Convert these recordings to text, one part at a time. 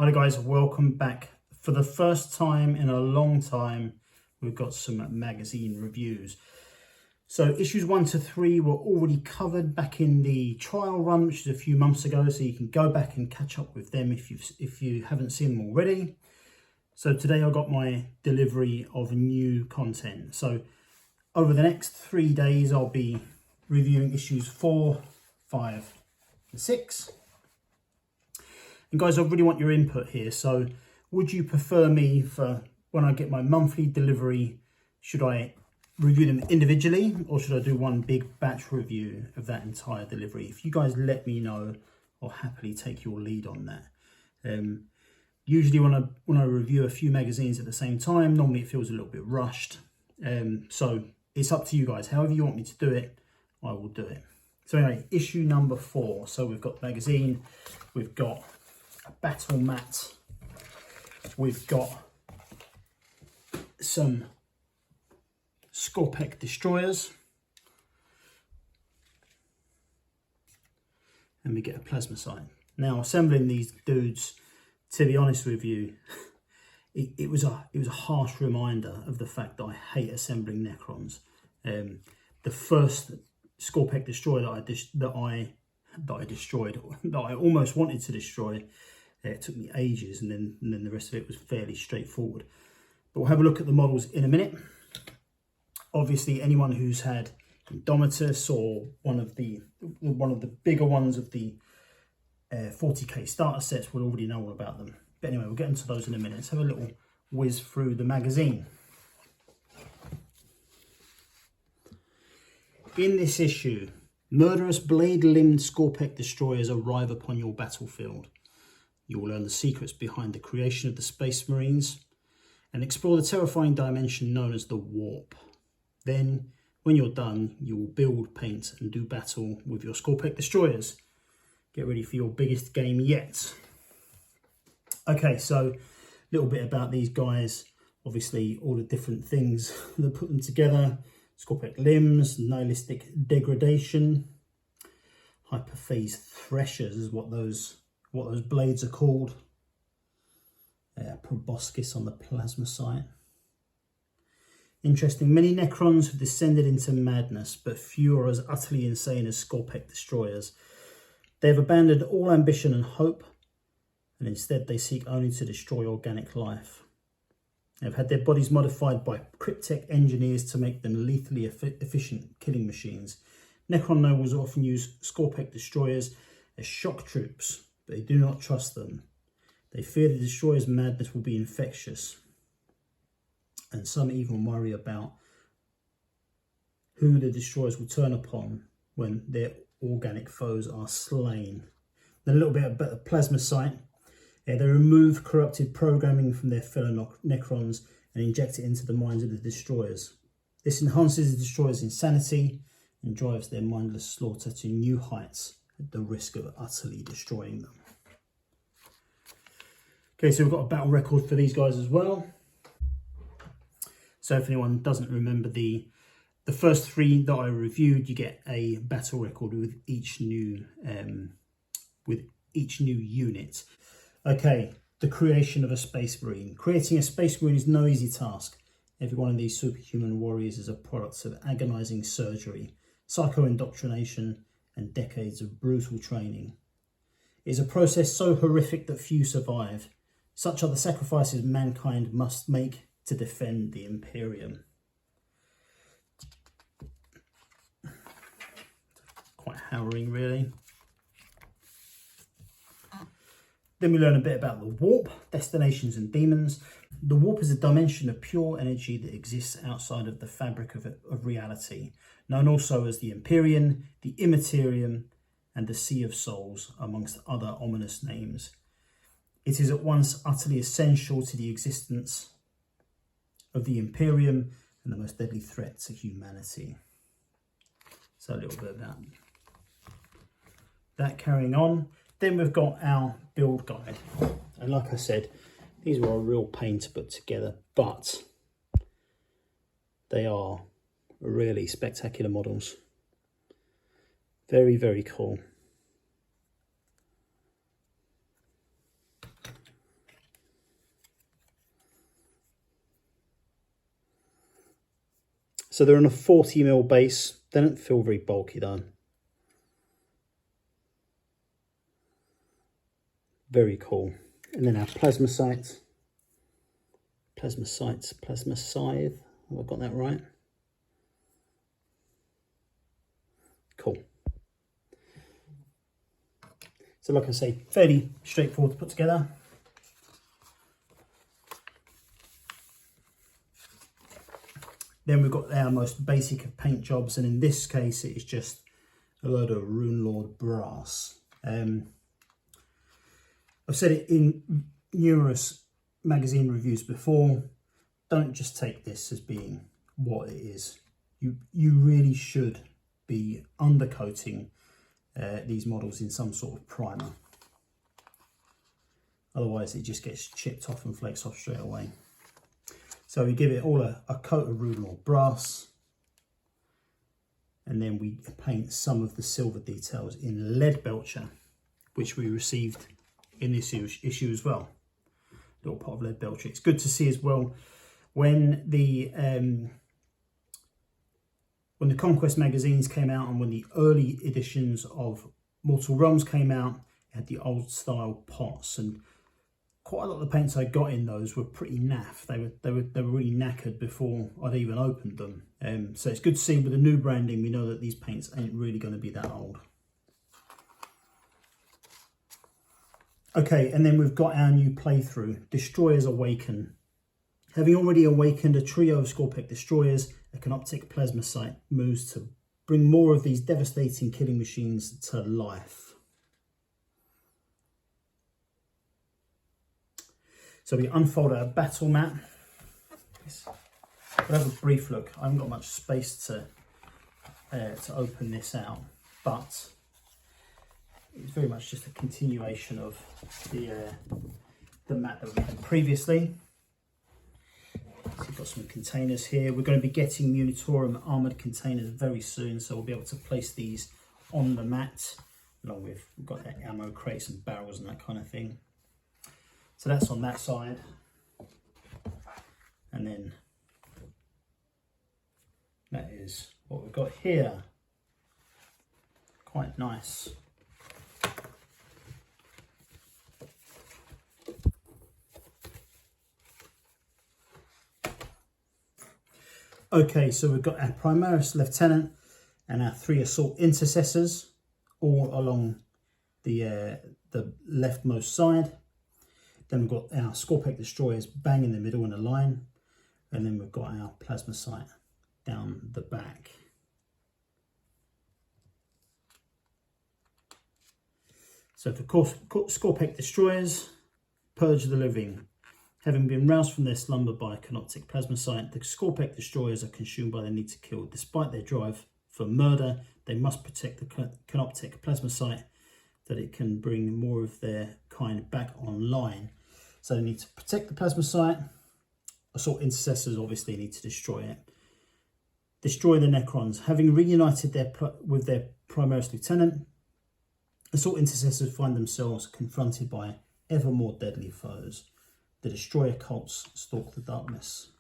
Hello guys, welcome back. For the first time in a long time, we've got some magazine reviews. So issues 1 to 3 were already covered back in the trial run, which is a few months ago, so you can go back and catch up with them if you haven't seen them already. So today I got my delivery of new content. So over the next 3 days, I'll be reviewing issues 4, 5, and 6. And guys, I really want your input here. So would you prefer me for when I get my monthly delivery, should I review them individually or should I do one big batch review of that entire delivery? If you guys let me know, I'll happily take your lead on that. Usually when I review a few magazines at the same time, normally it feels a little bit rushed. So it's up to you guys. However you want me to do it, I will do it. So anyway, issue number 4. So we've got the magazine, we've got a battle mat, we've got some Scorpek Destroyers, and we get a Plasmacyte. Now assembling these dudes, to be honest with you, it was a harsh reminder of the fact that I hate assembling Necrons. The first Scorpek Destroyer that I almost wanted to destroy, it took me ages, and then the rest of it was fairly straightforward. But we'll have a look at the models in a minute. Obviously, anyone who's had Indomitus or one of the bigger ones of the 40k starter sets will already know all about them. But anyway, we'll get into those in a minute. Let's have a little whiz through the magazine. In this issue, murderous blade-limbed Scorpek Destroyers arrive upon your battlefield. You will learn the secrets behind the creation of the Space Marines and explore the terrifying dimension known as the Warp. Then, when you're done, you will build, paint and do battle with your Scorpek Destroyers. Get ready for your biggest game yet. Okay, so a little bit about these guys. Obviously, all the different things that put them together. Scorpek limbs, nihilistic degradation, hyperphase threshers is what those blades are called. Proboscis on the Plasmacyte. Interesting, many Necrons have descended into madness, but few are as utterly insane as Scorpek Destroyers. They have abandoned all ambition and hope, and instead they seek only to destroy organic life. They have had their bodies modified by cryptech engineers to make them lethally efficient killing machines. Necron nobles often use Scorpek Destroyers as shock troops, but they do not trust them. They fear the Destroyers' madness will be infectious, and some even worry about who the Destroyers will turn upon when their organic foes are slain. Then a little bit about the Plasmacyte. They remove corrupted programming from their fellow Necrons and inject it into the minds of the Destroyers. This enhances the Destroyers' insanity and drives their mindless slaughter to new heights at the risk of utterly destroying them. Okay, so we've got a battle record for these guys as well. So if anyone doesn't remember the first 3 that I reviewed, you get a battle record with each new unit. Okay, the creation of a Space Marine. Creating a Space Marine is no easy task. Every one of these superhuman warriors is a product of agonizing surgery, psycho-indoctrination, and decades of brutal training. It is a process so horrific that few survive. Such are the sacrifices mankind must make to defend the Imperium. Quite harrowing, really. Then we learn a bit about the Warp, destinations and demons. The Warp is a dimension of pure energy that exists outside of the fabric of reality, known also as the Imperium, the Immaterium, and the Sea of Souls, amongst other ominous names. It is at once utterly essential to the existence of the Imperium and the most deadly threat to humanity. So a little bit about that carrying on. Then we've got our build guide. And like I said, these were a real pain to put together, but they are really spectacular models. Very, very cool. So they're on a 40mm base. They don't feel very bulky though. Very cool. And then our Plasmacyte. Plasmacyte. Have I got that right? Cool. So like I say, fairly straightforward to put together. Then we've got our most basic of paint jobs, and in this case it is just a load of Rune Lord brass. I've said it in numerous magazine reviews before, don't just take this as being what it is. You really should be undercoating these models in some sort of primer. Otherwise it just gets chipped off and flakes off straight away. So we give it all a coat of Rune Lord brass, and then we paint some of the silver details in lead belcher, which we received in this issue as well. A little pot of lead belcher. It's good to see as well when the Conquest magazines came out and when the early editions of Mortal Realms came out, it had the old style pots, and quite a lot of the paints I got in those were pretty naff. They were really knackered before I'd even opened them. So it's good to see with the new branding, we know that these paints ain't really going to be that old. Okay, and then we've got our new playthrough, Destroyers Awaken. Having already awakened a trio of Scorpek Destroyers, a Canoptic Plasmacyte moves to bring more of these devastating killing machines to life. So we unfold our battle map. We'll have a brief look. I haven't got much space to open this out, but it's very much just a continuation of the map that we had previously. So we've got some containers here. We're going to be getting Munitorum armoured containers very soon, so we'll be able to place these on the mat, along with, we've got their ammo crates and barrels and that kind of thing. So that's on that side. And then that is what we've got here. Quite nice. Okay, so we've got our Primaris Lieutenant and our 3 Assault Intercessors all along the leftmost side. Then we've got our Scorpek Destroyers bang in the middle in a line, and then we've got our Plasmacyte down the back. So for Scorpek Destroyers, Purge the Living. Having been roused from their slumber by a Canoptic Plasmacyte, the Scorpek Destroyers are consumed by the need to kill. Despite their drive for murder, they must protect the Canoptic Plasmacyte that it can bring more of their kind back online. So they need to protect the Plasmacyte. Assault Intercessors obviously need to destroy it. Destroy the Necrons. Having reunited with their Primaris Lieutenant, Assault Intercessors find themselves confronted by ever more deadly foes. The Destroyer cults stalk the darkness.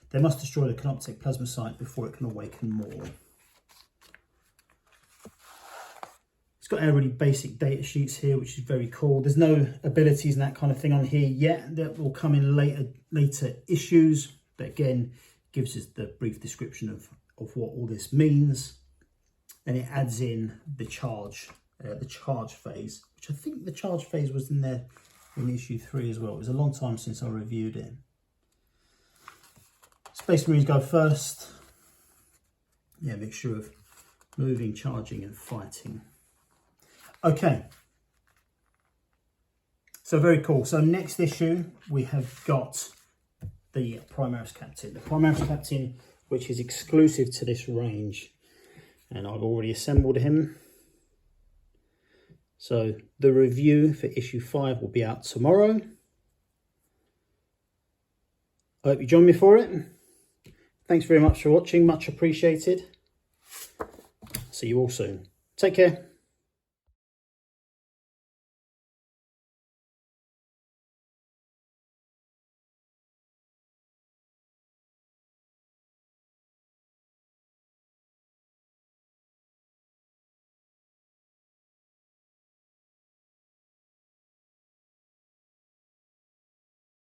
They must destroy the Canoptic Plasmacyte before it can awaken more. It's got our really basic data sheets here, which is very cool. There's no abilities and that kind of thing on here yet. That will come in later issues. But again, gives us the brief description of what all this means. And it adds in the charge phase, which I think the charge phase was in there in issue 3 as well. It was a long time since I reviewed it. Space Marines go first. Yeah, mixture of moving, charging and fighting. Okay, so very cool. So next issue we have got the Primaris Captain. The Primaris Captain, which is exclusive to this range, and I've already assembled him. So the review for issue 5 will be out tomorrow. I hope you join me for it. Thanks very much for watching, much appreciated. See you all soon. Take care.